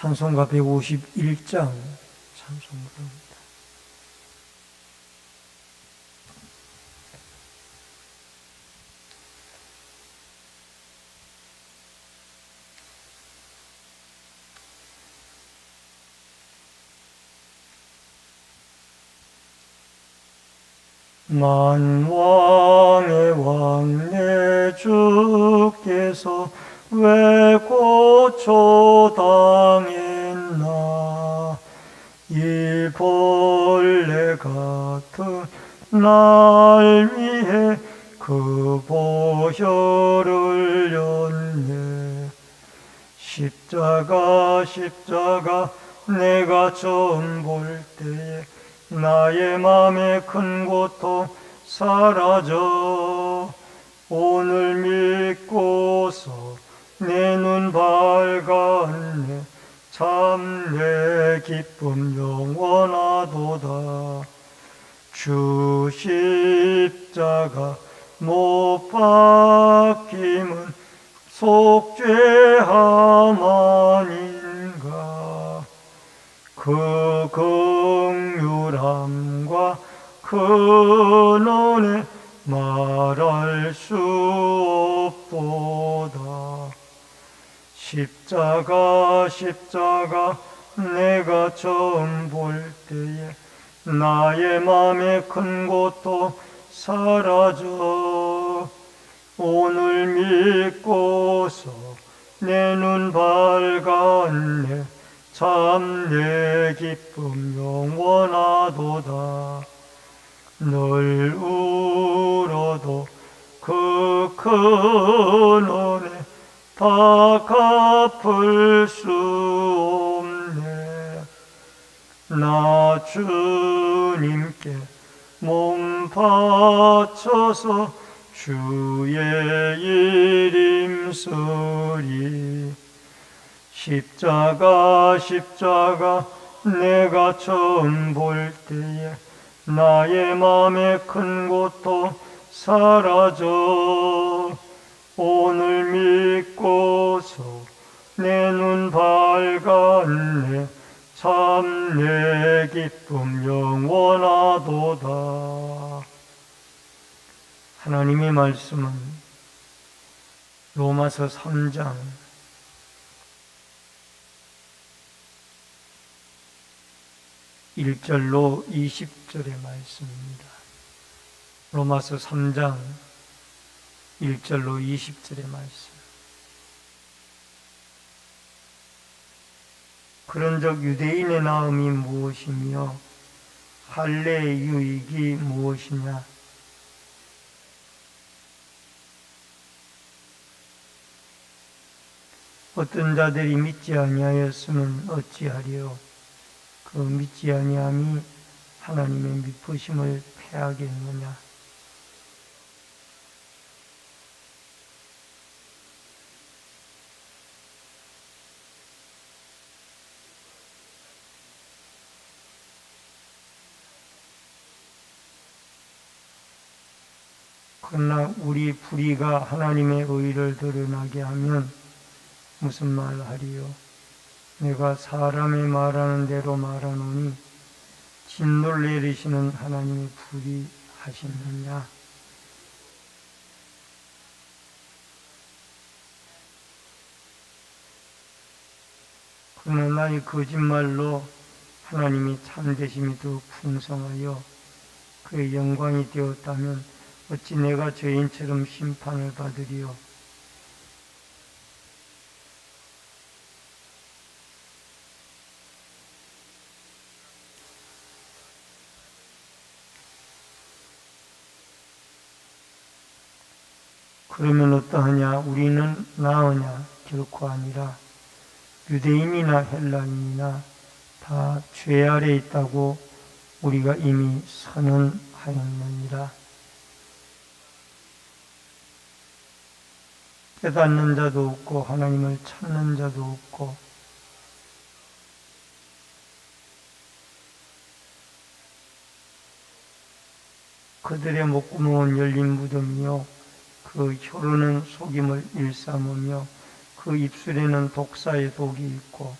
찬송가 151장 찬송가입니다. 만왕의 왕 내 주께서 왜 고초당했나. 이 벌레 같은 날 위해 그 보혈을 흘렸네. 십자가 내가 처음 볼 때에 나의 맘의 큰 고통 사라져. 오늘 믿고서 내 눈 밝았네. 참 내 기쁨 영원하도다. 주 십자가 못 박힘은 속죄함 아닌가. 그 긍휼함과 그 은혜 말할 수 없도다. 십자가 내가 처음 볼 때에 나의 맘의 큰 고통 사라져. 오늘 믿고서 내 눈 밝았네. 참 내 기쁨 영원하도다. 늘 울어도 그 큰 은혜 다 갚을 수 없네. 나 주님께 몸 바쳐서 주의 이름 쓰리. 십자가 내가 처음 볼 때에 나의 맘의 큰 고통 사라져. 오늘 믿고서 내 눈 밝았네. 참 내 기쁨 영원하도다. 하나님의 말씀은 로마서 3장 1절로 20절의 말씀입니다. 로마서 3장 1절로 20절의 말씀. 그런즉 유대인의 나음이 무엇이며 할례의 유익이 무엇이냐. 어떤 자들이 믿지 아니하였으면 어찌하리요. 그 믿지 아니함이 하나님의 미쁘심을 패하겠느냐. 그러나 우리 불의가 하나님의 의를 드러나게 하면 무슨 말 하리요. 내가 사람이 말하는 대로 말하노니 진노를 내리시는 하나님이 불의하시느냐. 그러나 나의 거짓말로 하나님이 참되심이 더욱 풍성하여 그의 영광이 되었다면 어찌 내가 죄인처럼 심판을 받으리요. 그러면 어떠하냐. 우리는 나으냐. 결코 아니라 유대인이나 헬라인이나 다 죄 아래 있다고 우리가 이미 선언하였느니라. 깨닫는 자도 없고 하나님을 찾는 자도 없고 그들의 목구멍은 열린 무덤이요 그 혀로는 속임을 일삼으며 그 입술에는 독사의 독이 있고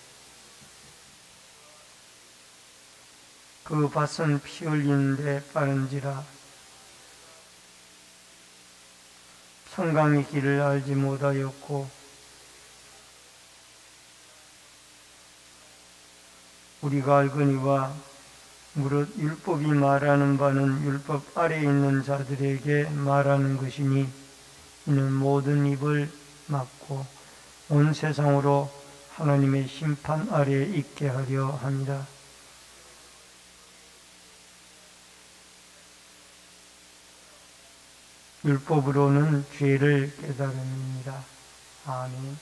그 밭은 피 흘리는데 빠른지라 성강이 길을 알지 못하였고 우리가 알거니와 무릇 율법이 말하는 바는 율법 아래에 있는 자들에게 말하는 것이니 이는 모든 입을 막고 온 세상으로 하나님의 심판 아래에 있게 하려 합니다. 율법으로는 죄를 깨달음입니다. 아멘.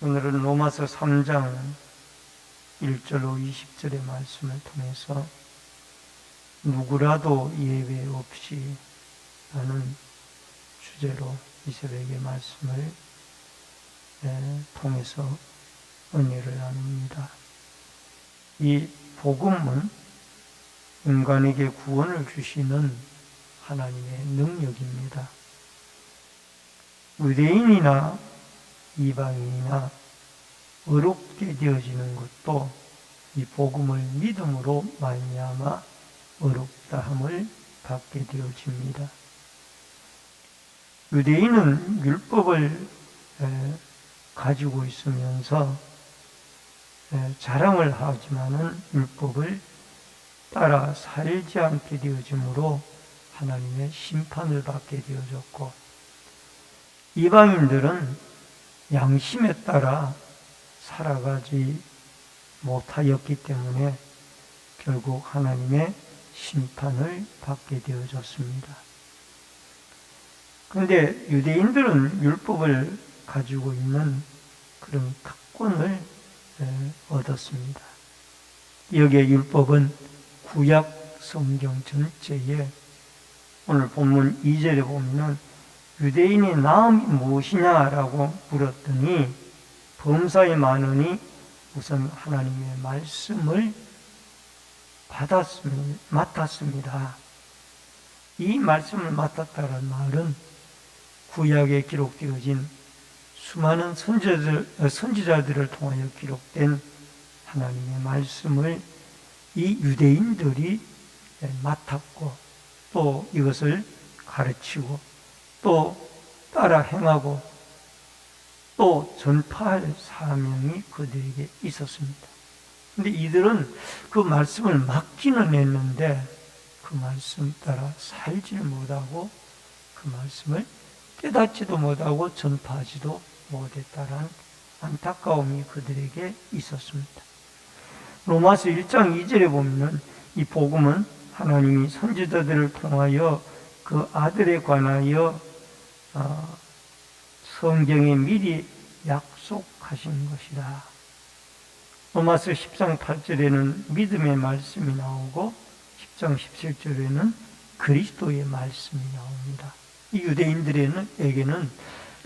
오늘은 로마서 3장 1절로 20절의 말씀을 통해서 누구라도 예외 없이 라는 주제로 이 새벽의 말씀을 통해서 은혜를 나눕니다. 이 복음은 인간에게 구원을 주시는 하나님의 능력입니다. 유대인이나 이방인이나 의롭게 되어지는 것도 이 복음을 믿음으로 말미암아 의롭다함을 받게 되어집니다. 유대인은 율법을 가지고 있으면서 자랑을 하지만은 율법을 따라 살지 않게 되어지므로 하나님의 심판을 받게 되어졌고, 이방인들은 양심에 따라 살아가지 못하였기 때문에 결국 하나님의 심판을 받게 되어졌습니다. 그런데 유대인들은 율법을 가지고 있는 그런 특권을 얻었습니다. 여기에 율법은 구약 성경 전체에 오늘 본문 2절에 보면은 유대인의 나음이 무엇이냐라고 물었더니 범사에 많으니 우선 하나님의 말씀을 맡았습니다. 이 말씀을 맡았다는 말은 구약에 기록되어진 수많은 선지자들을 통하여 기록된 하나님의 말씀을 이 유대인들이 맡았고 또 이것을 가르치고 또 따라 행하고 또 전파할 사명이 그들에게 있었습니다. 그런데 이들은 그 말씀을 맡기는 했는데 그 말씀 따라 살지를 못하고 그 말씀을 깨닫지도 못하고 전파하지도 못했다는 안타까움이 그들에게 있었습니다. 로마서 1장 2절에 보면 이 복음은 하나님이 선지자들을 통하여 그 아들에 관하여 성경에 미리 약속하신 것이다. 로마서 10장 8절에는 믿음의 말씀이 나오고 10장 17절에는 그리스도의 말씀이 나옵니다. 이 유대인들에게는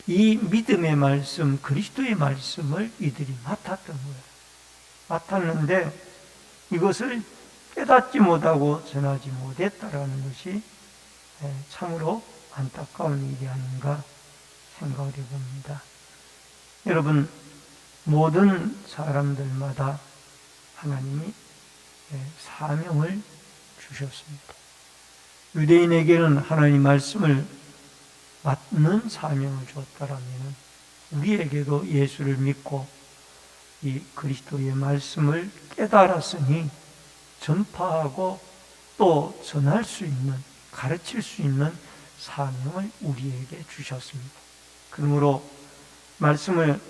이 믿음의 말씀, 그리스도의 말씀을 이들이 맡았던 거예요. 맡았는데 이것을 깨닫지 못하고 전하지 못했다라는 것이 참으로 안타까운 일이 아닌가 생각을 해봅니다. 여러분, 모든 사람들마다 하나님이 사명을 주셨습니다. 유대인에게는 하나님 말씀을 맡는 사명을 주었다라면 우리에게도 예수를 믿고 이 그리스도의 말씀을 깨달았으니 전파하고 또 전할 수 있는, 가르칠 수 있는 사명을 우리에게 주셨습니다. 그러므로 말씀을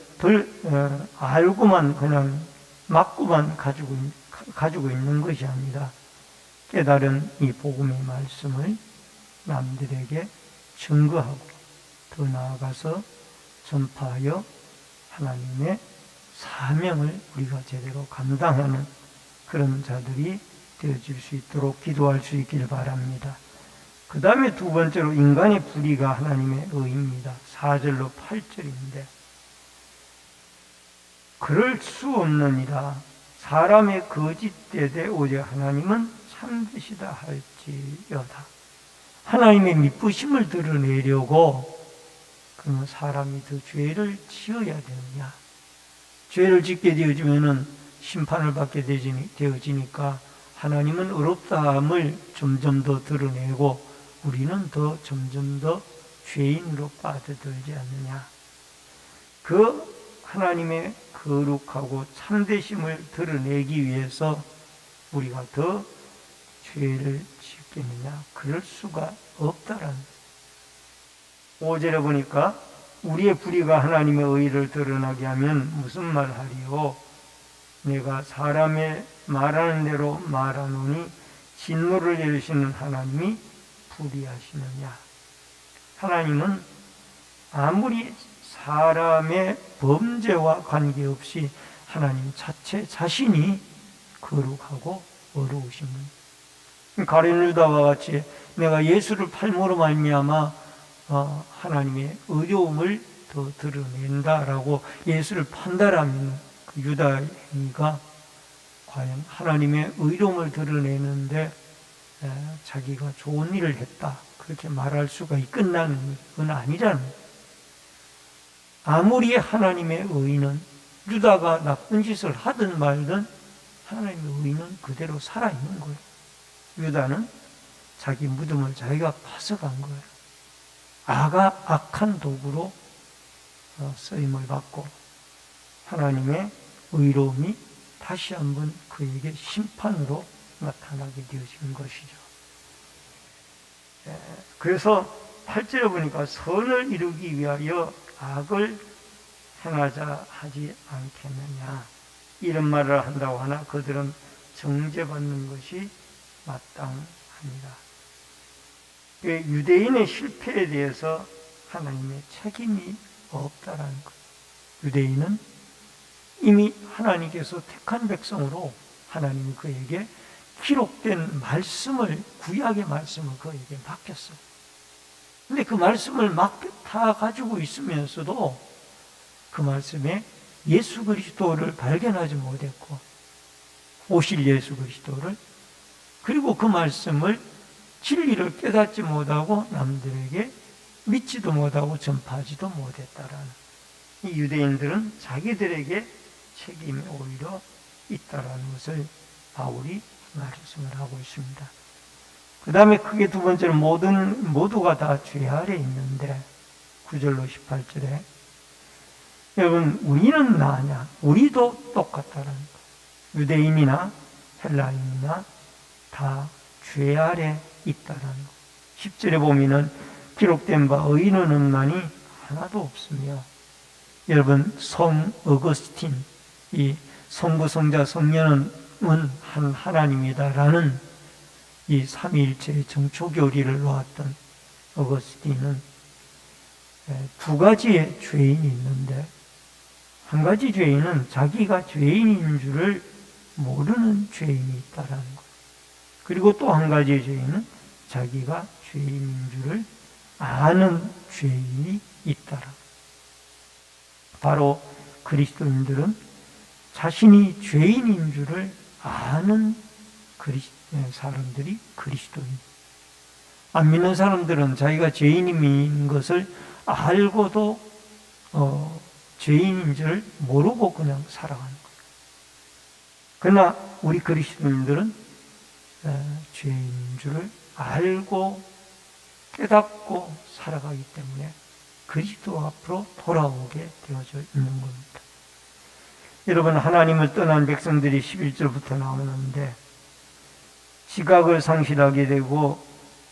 알고만 그냥 맞고만 가지고 있는 것이 아니라 깨달은 이 복음의 말씀을 남들에게 증거하고 더 나아가서 전파하여 하나님의 사명을 우리가 제대로 감당하는 그런 자들이 되어질 수 있도록 기도할 수 있길 바랍니다. 그 다음에 두 번째로 인간의 불의가 하나님의 의입니다. 4절로 8절인데 그럴 수 없느니라. 사람의 거짓되되 오직 하나님은 참되시다 할지어다. 하나님의 미쁘심을 드러내려고 그러면 사람이 더 죄를 지어야 되느냐? 죄를 짓게 되어지면은 심판을 받게 되어지니까 하나님은 의롭다함을 점점 더 드러내고 우리는 더 점점 더 죄인으로 빠져들지 않느냐. 그 하나님의 거룩하고 참되심을 드러내기 위해서 우리가 더 죄를 짓겠느냐. 그럴 수가 없다라는 5절에 보니까 우리의 불의가 하나님의 의를 드러나게 하면 무슨 말하리요? 내가 사람의 말하는 대로 말하노니 진노를 내리시는 하나님이 불의하시느냐. 하나님은 아무리 사람의 범죄와 관계없이 하나님 자신이 거룩하고 어려우신 분. 가룟 유다와 같이 내가 예수를 팔므로 말미암아 하나님의 의로움을 더 드러낸다라고 예수를 판다라면 그 유다의 행위가 과연 하나님의 의로움을 드러내는데 자기가 좋은 일을 했다 그렇게 말할 수가 끝나는 건 아니라는 거예요. 아무리 하나님의 의는 유다가 나쁜 짓을 하든 말든 하나님의 의는 그대로 살아있는 거예요. 유다는 자기 무덤을 자기가 파서간 거예요. 악한 도구로 쓰임을 받고 하나님의 의로움이 다시 한번 그에게 심판으로 나타나게 되어지는 것이죠. 그래서 8절에 보니까 선을 이루기 위하여 악을 행하자 하지 않겠느냐 이런 말을 한다고 하나 그들은 정죄받는 것이 마땅합니다. 유대인의 실패에 대해서 하나님의 책임이 없다라는 것. 유대인은 이미 하나님께서 택한 백성으로 하나님이 그에게 기록된 말씀을 구약의 말씀을 그에게 맡겼어요. 근데 그 말씀을 다 가지고 있으면서도 그 말씀에 예수 그리스도를 발견하지 못했고 오실 예수 그리스도를 그리고 그 말씀을 진리를 깨닫지 못하고 남들에게 믿지도 못하고 전파하지도 못했다라는 이 유대인들은 자기들에게 책임이 오히려 있다라는 것을 바울이 말씀을 하고 있습니다. 그 다음에 크게 두 번째는 모두가 다 죄 아래 있는데 9절로 18절에 여러분 우리는 나냐? 우리도 똑같다라는 거. 유대인이나 헬라인이나 다 죄 아래 있다라는 거. 10절에 보면은 기록된 바 의인은 없나니 하나도 없으며 여러분 성 어거스틴 이 성부성자 성령은 한 하나님이다라는 이 삼위일체의 정초교리를 놓았던 어거스틴은 두 가지의 죄인이 있는데 한 가지 죄인은 자기가 죄인인 줄을 모르는 죄인이 있다라는 것. 그리고 또 한 가지의 죄인은 자기가 죄인인 줄을 아는 죄인이 있다라. 바로 그리스도인들은 자신이 죄인인 줄을 아는 사람들이 그리스도인. 안 믿는 사람들은 자기가 죄인인 것을 알고도 죄인인 줄 모르고 그냥 살아가는 거예요. 그러나 우리 그리스도인들은 죄인인 줄을 알고 깨닫고 살아가기 때문에 그리스도 앞으로 돌아오게 되어져 있는 겁니다. 여러분 하나님을 떠난 백성들이 11절부터 나오는데 지각을 상실하게 되고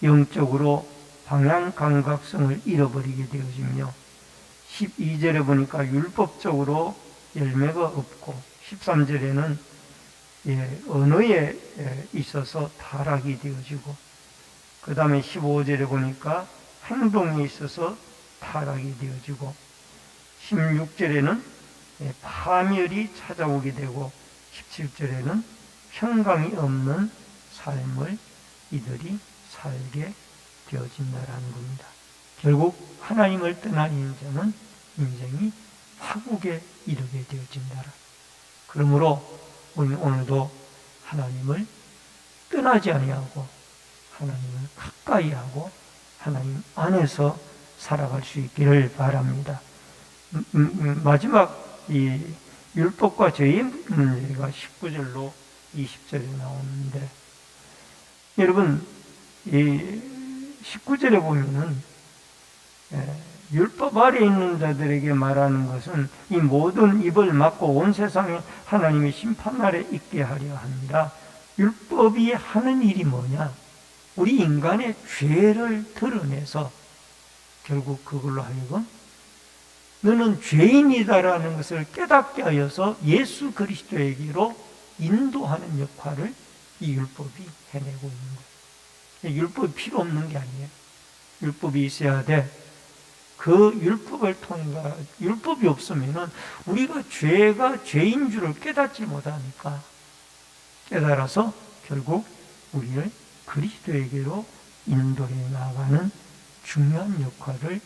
영적으로 방향 감각성을 잃어버리게 되어지며 12절에 보니까 율법적으로 열매가 없고 13절에는 언어에 있어서 타락이 되어지고 그 다음에 15절에 보니까 행동에 있어서 타락이 되어지고 16절에는 파멸이 찾아오게 되고 17절에는 평강이 없는 삶을 이들이 살게 되어진다라는 겁니다. 결국 하나님을 떠난 인생이 파국에 이르게 되어진다라. 그러므로 우리는 오늘도 하나님을 떠나지 아니하고 하나님을 가까이 하고 하나님 안에서 살아갈 수 있기를 바랍니다. 마지막 이 율법과 죄의 문제가 19절로 20절에 나오는데, 여러분 이 19절에 보면은 율법 아래 있는 자들에게 말하는 것은 이 모든 입을 막고 온 세상에 하나님의 심판날에 있게 하려 합니다. 율법이 하는 일이 뭐냐? 우리 인간의 죄를 드러내서 결국 그걸로 하여금 너는 죄인이다라는 것을 깨닫게 하여서 예수 그리스도에게로 인도하는 역할을 이 율법이 해내고 있는 거예요. 율법이 필요 없는 게 아니에요. 율법이 있어야 돼. 그 율법을 통해, 율법이 없으면은 우리가 죄가 죄인 줄을 깨닫지 못하니까, 깨달아서 결국 우리를 그리스도에게로 인도해 나가는 중요한 역할을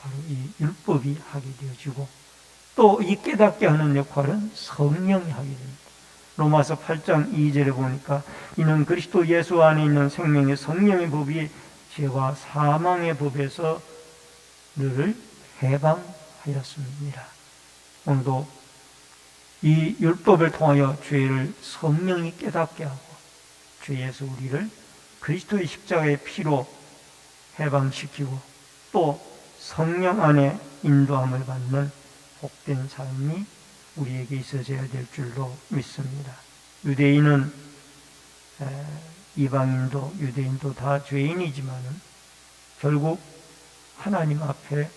바로 이 율법이 하게 되어지고, 또 이 깨닫게 하는 역할은 성령이 하게 됩니다. 로마서 8장 2절에 보니까 이는 그리스도 예수 안에 있는 생명의 성령의 법이 죄와 사망의 법에서 너를 해방하였습니다. 오늘도 이 율법을 통하여 죄를 성령이 깨닫게 하고 죄에서 우리를 그리스도의 십자가의 피로 해방시키고 또 성령 안에 인도함을 받는 복된 삶이 우리에게 있어져야 될 줄로 믿습니다. 유대인은 이방인도 유대인도 다 죄인이지만은 결국 하나님 앞에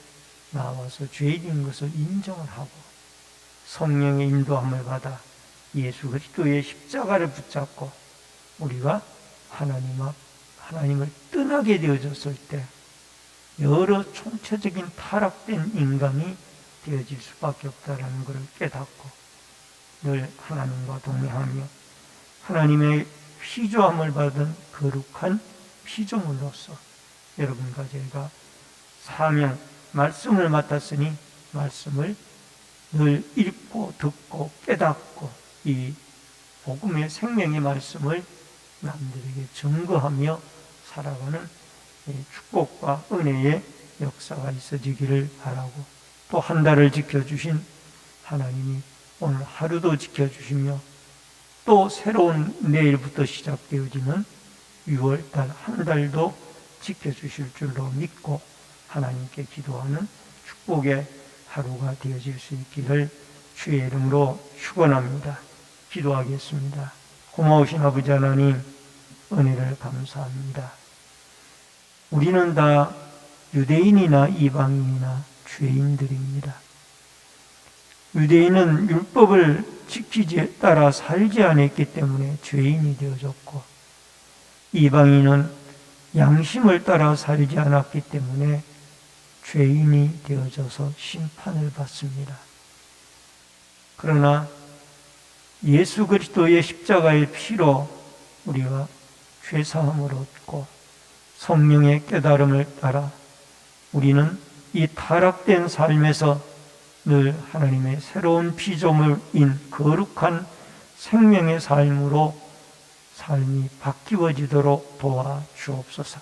나와서 죄인인 것을 인정을 하고 성령의 인도함을 받아 예수 그리스도의 십자가를 붙잡고 우리가 하나님 앞 하나님을 떠나게 되어졌을 때 여러 총체적인 타락된 인간이 되어질 수밖에 없다는 것을 깨닫고 늘 하나님과 동행하며 하나님의 피조함을 받은 거룩한 피조물로서 여러분과 제가 사명, 말씀을 맡았으니 말씀을 늘 읽고 듣고 깨닫고 이 복음의 생명의 말씀을 남들에게 증거하며 살아가는 축복과 은혜의 역사가 있어지기를 바라고 또 한 달을 지켜주신 하나님이 오늘 하루도 지켜주시며 또 새로운 내일부터 시작되어지는 6월달 한 달도 지켜주실 줄로 믿고 하나님께 기도하는 축복의 하루가 되어질 수 있기를 주의 이름으로 축원합니다. 기도하겠습니다. 고마우신 아버지 하나님 은혜를 감사합니다. 우리는 다 유대인이나 이방인이나 죄인들입니다. 유대인은 율법을 지키지 따라 살지 않았기 때문에 죄인이 되어졌고 이방인은 양심을 따라 살지 않았기 때문에 죄인이 되어져서 심판을 받습니다. 그러나 예수 그리스도의 십자가의 피로 우리가 죄사함을 얻고 성령의 깨달음을 따라 우리는 이 타락된 삶에서 늘 하나님의 새로운 피조물인 거룩한 생명의 삶으로 삶이 바뀌어지도록 도와주옵소서.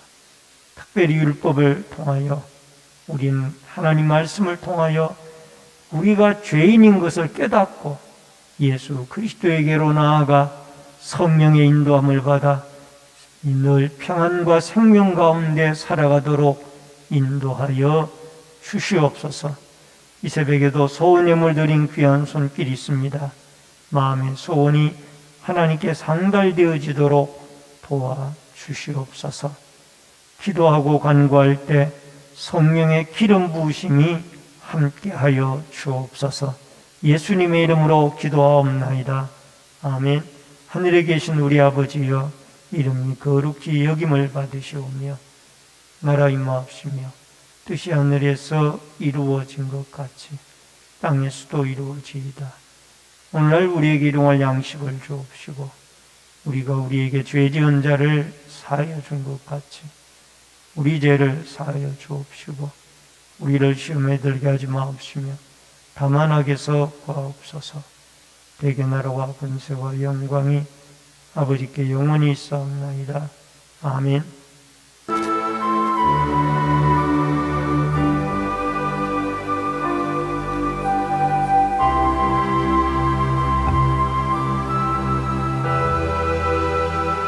특별히 율법을 통하여 우리는 하나님 말씀을 통하여 우리가 죄인인 것을 깨닫고 예수 그리스도에게로 나아가 성령의 인도함을 받아 늘 평안과 생명 가운데 살아가도록 인도하여 주시옵소서. 이 새벽에도 소원에 물들인 귀한 손길이 있습니다. 마음의 소원이 하나님께 상달되어지도록 도와주시옵소서. 기도하고 간구할 때 성령의 기름 부으심이 함께하여 주옵소서. 예수님의 이름으로 기도하옵나이다. 아멘. 하늘에 계신 우리 아버지여 이름이 거룩히 여김을 받으시오며 나라 임하옵시며 뜻이 하늘에서 이루어진 것 같이 땅에서도 이루어지이다. 오늘날 우리에게 일용할 양식을 주옵시고 우리가 우리에게 죄 지은 자를 사하여 준 것 같이 우리 죄를 사하여 주옵시고 우리를 시험에 들게 하지 마옵시며 다만 악에서 구하옵소서. 대개 나라와 권세와 영광이 아버지께 영원히 있사옵나이다. 아멘.